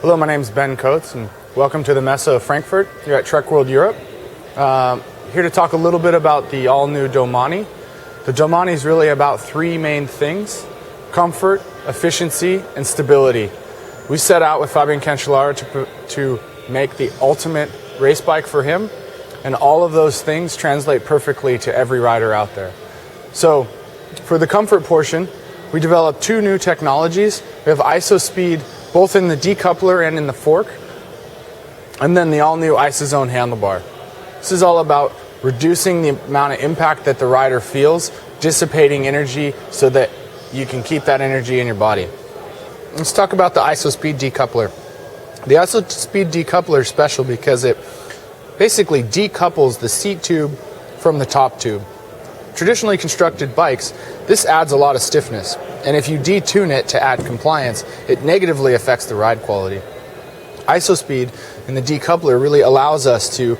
Hello, my name is Ben Coates, and welcome to the Messe of Frankfurt here at Trek World Europe. Here to talk a little bit about the all-new Domane. The Domane is really about three main things: comfort, efficiency, and stability. We set out with Fabian Cancellara to make the ultimate race bike for him, and all of those things translate perfectly to every rider out there. So, for the comfort portion, we developed two new technologies. We have ISO-Speed both in the decoupler and in the fork, and then the all-new ISOZone handlebar. This is all about reducing the amount of impact that the rider feels, dissipating energy so that you can keep that energy in your body. Let's talk about the ISO-Speed decoupler. The ISO-Speed decoupler is special because it basically decouples the seat tube from the top tube. Traditionally constructed bikes, this adds a lot of stiffness, and if you detune it to add compliance, it negatively affects the ride quality. ISO-Speed and the decoupler really allows us to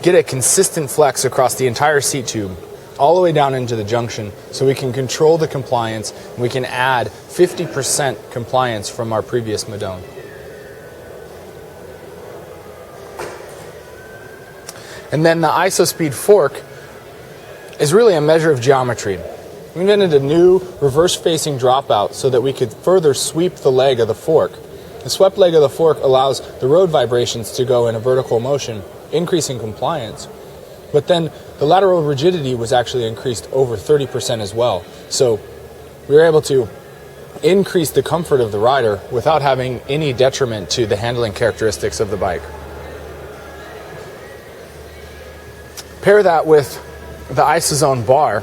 get a consistent flex across the entire seat tube, all the way down into the junction, so we can control the compliance, and we can add 50% compliance from our previous Madone. And then the ISO-Speed fork is really a measure of geometry. We invented a new reverse-facing dropout so that we could further sweep the leg of the fork. The swept leg of the fork allows the road vibrations to go in a vertical motion, increasing compliance. But then the lateral rigidity was actually increased over 30% as well. So we were able to increase the comfort of the rider without having any detriment to the handling characteristics of the bike. Pair that with the ISOZone bar,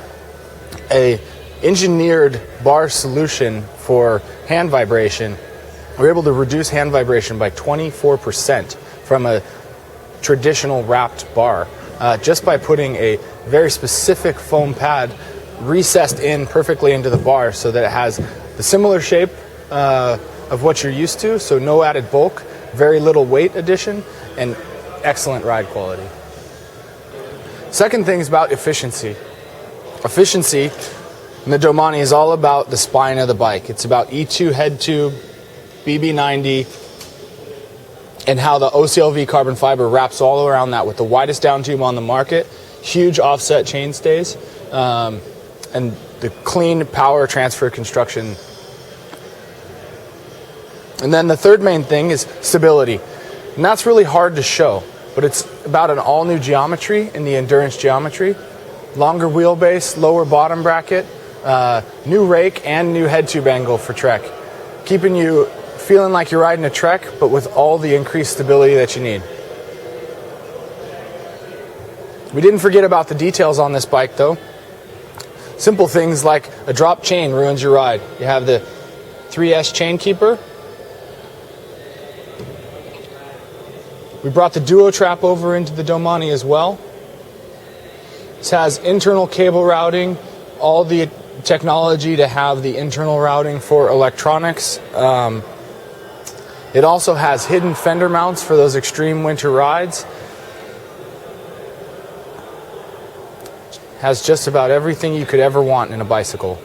a engineered bar solution for hand vibration. We're able to reduce hand vibration by 24% from a traditional wrapped bar, just by putting a very specific foam pad recessed in perfectly into the bar so that it has the similar shape of what you're used to, so no added bulk, very little weight addition, and excellent ride quality. Second thing is about efficiency. Efficiency in the Domane is all about the spine of the bike. It's about E2 head tube, BB90, and how the OCLV carbon fiber wraps all around that with the widest down tube on the market, huge offset chainstays, and the clean power transfer construction. And then the third main thing is stability. And that's really hard to show, but it's about an all-new geometry in the endurance geometry. Longer wheelbase, lower bottom bracket, new rake, and new head tube angle for Trek. Keeping you feeling like you're riding a Trek, but with all the increased stability that you need. We didn't forget about the details on this bike though. Simple things like a drop chain ruins your ride. You have the 3S chain keeper. We brought the duo trap over into the Domane as well. This has internal cable routing, all the technology to have the internal routing for electronics. It also has hidden fender mounts for those extreme winter rides. Has just about everything you could ever want in a bicycle.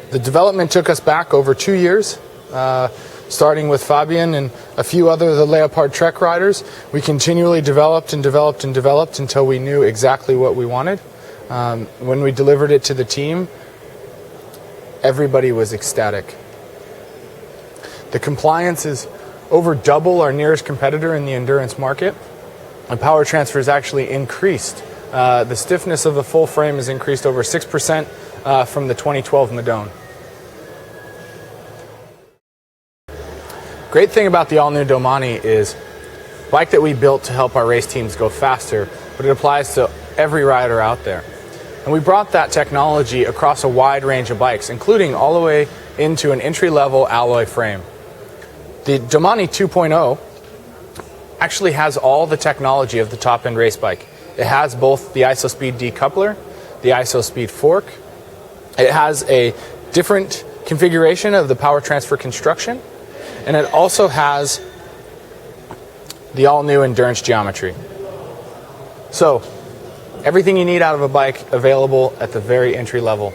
The development took us back over 2 years. Starting with Fabian and a few other of the Leopard Trek riders, we continually developed and developed and developed until we knew exactly what we wanted. When we delivered it to the team, everybody was ecstatic. The compliance is over double our nearest competitor in the endurance market. And power transfer is actually increased. The stiffness of the full frame is increased over 6% from the 2012 Madone. Great thing about the all-new Domane is a bike that we built to help our race teams go faster, but it applies to every rider out there. And we brought that technology across a wide range of bikes, including all the way into an entry-level alloy frame. The Domane 2.0 actually has all the technology of the top-end race bike. It has both the ISO-Speed decoupler, the ISO-Speed fork. It has a different configuration of the power transfer construction, and it also has the all-new endurance geometry. So, everything you need out of a bike available at the very entry level.